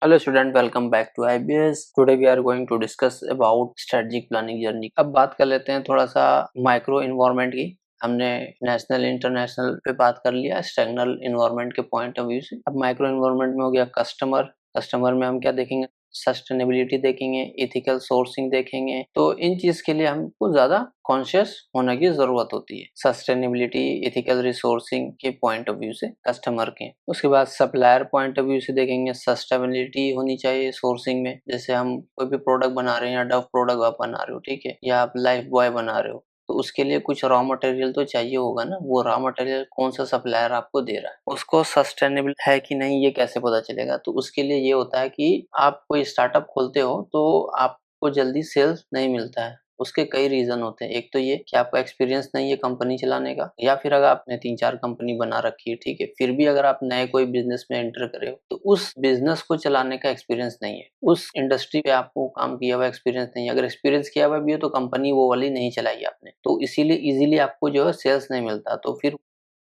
Hello student, welcome back to IBS. Today we are going to discuss about strategic planning journey. अब बात कर लेते हैं थोड़ा सा माइक्रो इन्वायरमेंट की। हमने नेशनल इंटरनेशनल पे बात कर लिया स्टैग्नल इन्वायरमेंट के पॉइंट ऑफ व्यू से। अब माइक्रो इन्वायरमेंट में हो गया कस्टमर में हम क्या देखेंगे, सस्टेनेबिलिटी देखेंगे, एथिकल सोर्सिंग देखेंगे। तो इन चीज के लिए हमको ज्यादा कॉन्शियस होने की जरूरत होती है, सस्टेनेबिलिटी, एथिकल रिसोर्सिंग के पॉइंट ऑफ व्यू से कस्टमर के। उसके बाद सप्लायर पॉइंट ऑफ व्यू से देखेंगे, सस्टेनेबिलिटी होनी चाहिए सोर्सिंग में। जैसे हम कोई भी प्रोडक्ट बना रहे हैं या डव प्रोडक्ट आप बना रहे हो, ठीक है, या आप लाइफ बॉय बना रहे हो, तो उसके लिए कुछ रॉ मटेरियल तो चाहिए होगा ना। वो रॉ मटेरियल कौन सा सप्लायर आपको दे रहा है, उसको सस्टेनेबल है कि नहीं ये कैसे पता चलेगा। तो उसके लिए ये होता है कि आप कोई स्टार्टअप खोलते हो तो आपको जल्दी सेल्स नहीं मिलता है। उसके कई रीजन होते हैं। एक तो ये कि आपका एक्सपीरियंस नहीं है कंपनी चलाने का, या फिर अगर आपने 3-4 कंपनी बना रखी है, ठीक है, फिर भी अगर आप नए कोई बिजनेस में एंटर करे हो तो उस बिजनेस को चलाने का एक्सपीरियंस नहीं है, उस इंडस्ट्री पे आपको काम किया हुआ एक्सपीरियंस नहीं है। अगर एक्सपीरियंस किया हुआ भी है तो कंपनी वो वाली नहीं चलाई आपने, तो इसीलिए इजीली आपको जो है सेल्स नहीं मिलता। तो फिर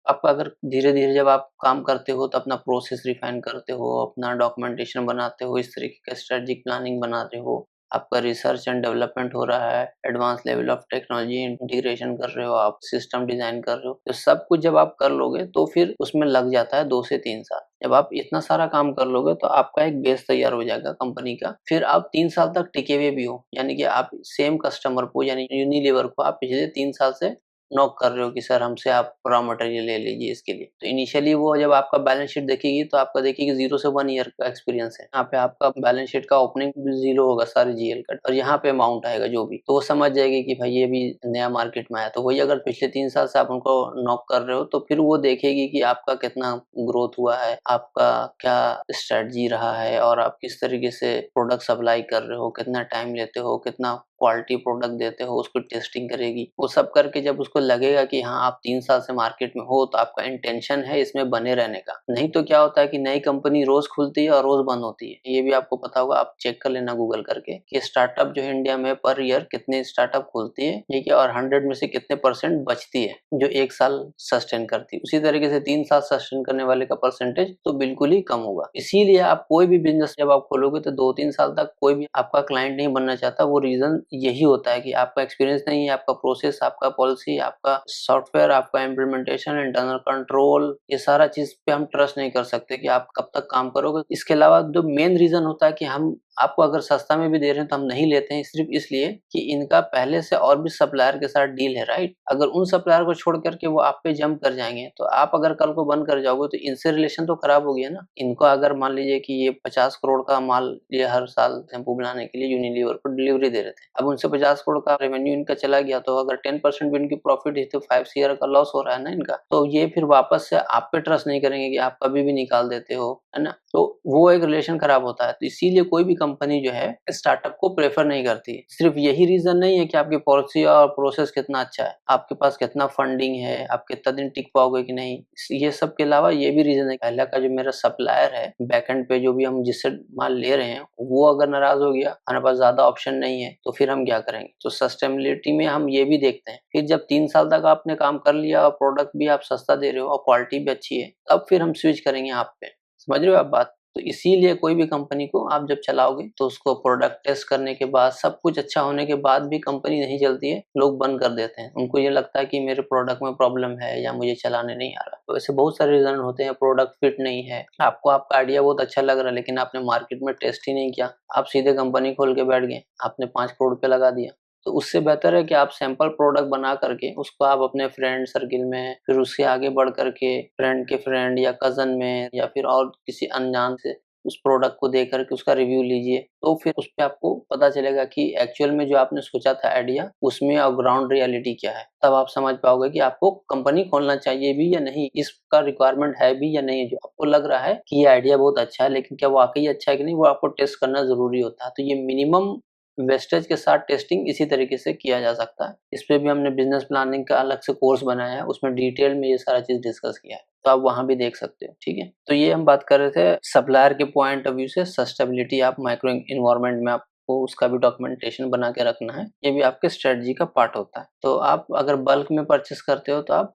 आपका अगर धीरे-धीरे जब आप काम करते हो तो अपना प्रोसेस रिफाइन करते हो, अपना डॉक्यूमेंटेशन बनाते हो, इस तरीके का स्ट्रेटेजिक प्लानिंग बना रहे हो, आपका रिसर्च एंड डेवलपमेंट हो रहा है, advance level of technology integration कर रहे हो, आप सिस्टम डिजाइन कर रहे हो, तो सब कुछ जब आप कर लोगे तो फिर उसमें लग जाता है 2 से 3 साल। जब आप इतना सारा काम कर लोगे तो आपका एक बेस तैयार हो जाएगा कंपनी का। फिर आप 3 साल तक टिके हुए भी हो, यानी कि आप सेम कस्टमर को, यानी यूनिलीवर को आप पिछले 3 साल से नॉक कर रहे हो कि सर हमसे आप रॉ मटेरियल ले लीजिए इसके लिए। तो इनिशियली वो जब आपका बैलेंस शीट देखेगी तो आपका देखेगी 0 से 1 ईयर का एक्सपीरियंस है। यहाँ पे आपका बैलेंस शीट का ओपनिंग भी 0 होगा सारे जीएल का, और यहाँ पे अमाउंट आएगा जो भी, तो वो समझ जाएगी कि भाई ये भी नया मार्केट में आया। तो वही अगर पिछले 3 साल से आप उनको नॉक कर रहे हो तो फिर वो देखेगी कि आपका कितना ग्रोथ हुआ है, आपका क्या स्ट्रेटजी रहा है, और आप किस तरीके से प्रोडक्ट सप्लाई कर रहे हो, कितना टाइम लेते हो, कितना क्वालिटी प्रोडक्ट देते हो, उसको टेस्टिंग करेगी। वो सब करके जब उसको लगेगा कि हाँ आप 3 साल से मार्केट में हो तो आपका इंटेंशन है इसमें बने रहने का। नहीं तो क्या होता है कि नई कंपनी रोज खुलती है और रोज बंद होती है। ये भी आपको पता होगा, आप चेक कर लेना गूगल करके कि स्टार्टअप जो है इंडिया में पर ईयर कितने स्टार्टअप खुलती है, ठीक है, और 100 में से कितने परसेंट बचती है जो 1 साल सस्टेन करती है। उसी तरीके से 3 साल सस्टेन करने वाले का परसेंटेज तो बिल्कुल ही कम होगा। इसीलिए आप कोई भी बिजनेस जब आप खोलोगे तो 2-3 साल तक कोई भी आपका क्लाइंट नहीं बनना चाहता। वो रीजन यही होता है कि आपका एक्सपीरियंस नहीं है, आपका प्रोसेस, आपका पॉलिसी, आपका सॉफ्टवेयर, आपका इम्प्लीमेंटेशन, इंटरनल कंट्रोल, ये सारा चीज पे हम ट्रस्ट नहीं कर सकते कि आप कब तक काम करोगे। इसके अलावा जो मेन रीजन होता है कि हम आपको अगर सस्ता में भी दे रहे हैं तो हम नहीं लेते हैं, सिर्फ इसलिए कि इनका पहले से और भी सप्लायर के साथ डील है, राइट। अगर उन सप्लायर को छोड़ करके वो आप पे जंप कर जाएंगे तो आप अगर कल को बंद कर जाओगे तो इनसे रिलेशन तो खराब हो गया ना। इनको अगर मान लीजिए कि ये 50 करोड़ का माल ये हर साल शैम्पू बनाने के लिए यूनिलीवर को डिलीवरी दे रहे थे, अब उनसे 50 करोड़ का रेवेन्यू इनका चला गया, तो अगर 10% भी इनकी प्रॉफिट है तो 5 ईयर का लॉस हो रहा है ना इनका। तो ये फिर वापस से आप पे ट्रस्ट नहीं करेंगे कि आप कभी भी निकाल देते हो, है ना। तो वो एक रिलेशन खराब होता है। तो इसीलिए कोई भी कंपनी जो है स्टार्टअप को प्रेफर नहीं करती। सिर्फ यही रीजन नहीं है कि आपकी पॉलिसी और प्रोसेस कितना अच्छा है, आपके पास कितना फंडिंग है, आप कितना दिन टिक पाओगे कि नहीं। ये सब के अलावा ये भी रीजन है, पहला का जो मेरा सप्लायर है बैकएंड पे, जो भी हम जिससे माल ले रहे हैं, वो अगर नाराज हो गया, हमारे पास ज्यादा ऑप्शन नहीं है, तो फिर हम क्या करेंगे। तो सस्टेनेबिलिटी में हम ये भी देखते हैं। फिर जब 3 साल तक आपने काम कर लिया और प्रोडक्ट भी आप सस्ता दे रहे हो और क्वालिटी भी अच्छी है, तब फिर हम स्विच करेंगे आप पे। समझ रहे हो आप बात। तो इसीलिए कोई भी कंपनी को आप जब चलाओगे तो उसको प्रोडक्ट टेस्ट करने के बाद, सब कुछ अच्छा होने के बाद भी कंपनी नहीं चलती है, लोग बंद कर देते हैं। उनको ये लगता है कि मेरे प्रोडक्ट में प्रॉब्लम है या मुझे चलाने नहीं आ रहा। तो ऐसे बहुत सारे रीजन होते हैं। प्रोडक्ट फिट नहीं है, आपको आपका आइडिया बहुत अच्छा लग रहा है लेकिन आपने मार्केट में टेस्ट ही नहीं किया, आप सीधे कंपनी खोल के बैठ गए, आपने 5 करोड़ रुपए लगा दिया। तो उससे बेहतर है कि आप सैंपल प्रोडक्ट बना करके उसको आप अपने फ्रेंड सर्किल में, फिर उससे आगे बढ़ करके फ्रेंड के फ्रेंड या कजन में या फिर और किसी अनजान से उस प्रोडक्ट को देख करके उसका रिव्यू लीजिए। तो फिर उस पे आपको पता चलेगा कि एक्चुअल में जो आपने सोचा था आइडिया, उसमें और ग्राउंड रियलिटी क्या है। तब आप समझ पाओगे कि आपको कंपनी खोलना चाहिए भी या नहीं, इसका रिक्वायरमेंट है भी या नहीं। जो आपको लग रहा है कि ये आइडिया बहुत अच्छा है, लेकिन क्या वाकई अच्छा है कि नहीं, वो आपको टेस्ट करना जरूरी होता है। तो ये मिनिमम वेस्टेज के साथ टेस्टिंग इसी तरीके से किया जा सकता है। इस पे भी हमने बिजनेस प्लानिंग का अलग से कोर्स बनाया है, उसमें डिटेल में ये सारा चीज डिस्कस किया है, तो आप वहां भी देख सकते हो, ठीक है। तो ये हम बात कर रहे थे सप्लायर के पॉइंट ऑफ व्यू से। सस्टेनेबिलिटी आप माइक्रो इन्वायरमेंट में आपको उसका भी डॉक्यूमेंटेशन बना के रखना है, ये भी आपके स्ट्रेटजी का पार्ट होता है। तो आप अगर बल्क में परचेस करते हो तो आप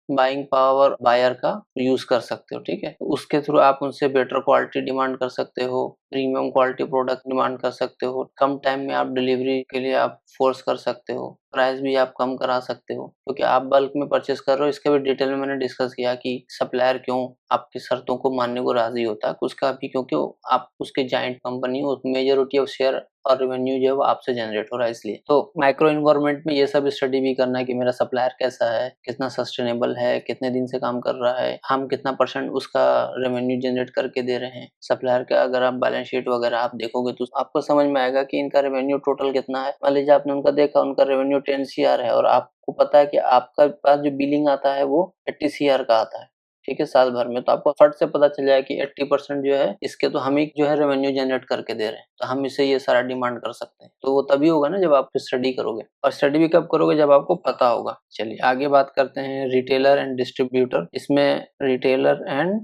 बाइंग पावर बायर का यूज कर सकते हो, ठीक है। उसके थ्रू आप उनसे बेटर क्वालिटी डिमांड कर सकते हो, प्रीमियम क्वालिटी प्रोडक्ट डिमांड कर सकते हो, कम टाइम में आप डिलीवरी के लिए आप फोर्स कर सकते हो, प्राइस भी आप कम करा सकते हो, क्योंकि आप बल्क में परचेस कर रहे हो। इसके भी डिटेल में मैंने डिस्कस किया कि सप्लायर क्यों आपकी शर्तों को मानने को राजी होता है, उसका भी क्योंकि आप उसके जाइंट कंपनी हो, मेजॉरिटी ऑफ शेयर और रेवेन्यू जो है वो आपसे जनरेट हो रहा है इसलिए। तो माइक्रो एनवायरनमेंट में ये सब स्टडी भी करना है कि मेरा सप्लायर कैसा है, कितना सस्टेनेबल है, कितने दिन से काम कर रहा है, हम कितना परसेंट उसका रेवेन्यू जनरेट करके दे रहे हैं। सप्लायर का अगर आप बैलेंस शीट वगैरह आप देखोगे तो आपको समझ में आएगा कि इनका रेवेन्यू टोटल कितना है। मान लीजिए आपने उनका देखा, उनका रेवेन्यू 10 CR है और आपको पता है कि आपका पास जो बिलिंग आता है वो 80 CR का आता है, ठीक है, साल भर में। तो आपको फट से पता चल जाएगा कि 80% जो है इसके तो हम ही जो है रेवेन्यू जनरेट करके दे रहे हैं, तो हम इससे ये सारा डिमांड कर सकते हैं। तो वो तभी होगा ना जब आप स्टडी करोगे, और स्टडी भी कब करोगे, जब आपको पता होगा। चलिए आगे बात करते हैं रिटेलर एंड डिस्ट्रीब्यूटर। इसमें रिटेलर एंड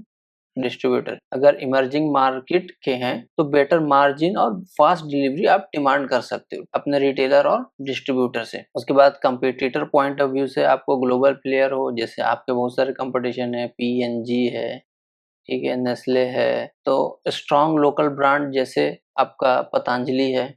डिस्ट्रीब्यूटर अगर इमर्जिंग मार्केट के हैं तो बेटर मार्जिन और फास्ट डिलीवरी आप डिमांड कर सकते हो अपने रिटेलर और डिस्ट्रीब्यूटर से। उसके बाद कंपटीटर पॉइंट ऑफ व्यू से आपको ग्लोबल प्लेयर हो, जैसे आपके बहुत सारे कंपटीशन है, P&G है, ठीक है, नेस्ले है। तो स्ट्रॉन्ग लोकल ब्रांड जैसे आपका पतंजलि है,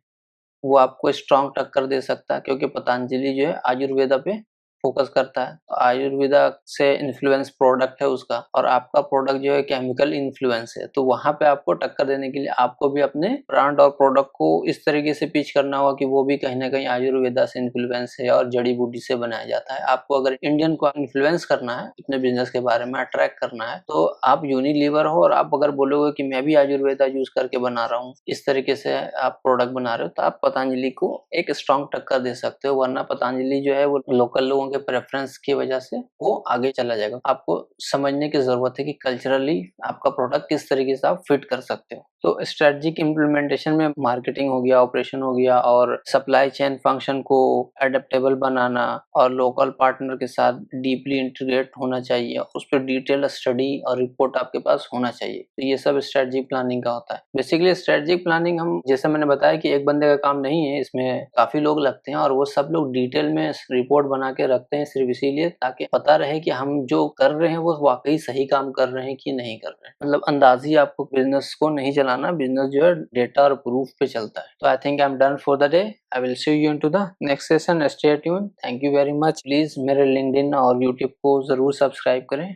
वो आपको स्ट्रॉन्ग टक्कर दे सकता है, क्योंकि पतंजलि जो है आयुर्वेदा पे फोकस करता है। तो आयुर्वेदा से इन्फ्लुएंस प्रोडक्ट है उसका, और आपका प्रोडक्ट जो है केमिकल इन्फ्लुएंस है। तो वहां पे आपको टक्कर देने के लिए आपको भी अपने ब्रांड और प्रोडक्ट को इस तरीके से पिच करना होगा कि वो भी कहीं ना कहीं आयुर्वेदा से इन्फ्लुएंस है और जड़ी बूटी से बनाया जाता है। आपको अगर इंडियन को इन्फ्लुएंस करना है, अपने बिजनेस के बारे में अट्रैक्ट करना है, तो आप यूनिलीवर हो और आप अगर बोलोगे कि मैं भी आयुर्वेदा यूज करके बना रहा हूँ, इस तरीके से आप प्रोडक्ट बना रहे हो, तो आप पतंजलि को एक स्ट्रॉन्ग टक्कर दे सकते हो। वरना पतंजलि जो है वो लोकल लोगों के प्रेफरेंस की वजह से वो आगे चला जाएगा। आपको समझने की जरूरत है कि कल्चरली आपका प्रोडक्ट किस तरीके से आप फिट कर सकते हो। तो स्ट्रेटजिक इम्प्लीमेंटेशन में मार्केटिंग हो गया, ऑपरेशन हो गया, और सप्लाई चेन फंक्शन को एडेप्टेबल बनाना, और लोकल पार्टनर के साथ डीपली इंटीग्रेट होना चाहिए, उस पर डिटेल स्टडी और रिपोर्ट आपके पास होना चाहिए। तो ये सब स्ट्रेटजिक प्लानिंग का होता है। बेसिकली स्ट्रेटजिक प्लानिंग हम, जैसे मैंने बताया कि एक बंदे का काम नहीं है, इसमें काफी लोग लगते हैं और वो सब लोग डिटेल में रिपोर्ट बना के रखते हैं सिर्फ इसीलिए ताकि पता रहे कि हम जो कर रहे हैं वो वाकई सही काम कर रहे हैं कि नहीं कर रहे हैं। मतलब अंदाजी आपको बिजनेस को नहीं चलाना, बिजनेस जो है डेटा और प्रूफ पे चलता है। तो I think I am done for the day. I will see you into the next session. Stay tune. Thank you very much. Please मेरे लिंक्डइन और यूट्यूब को जरूर सब्सक्राइब करें।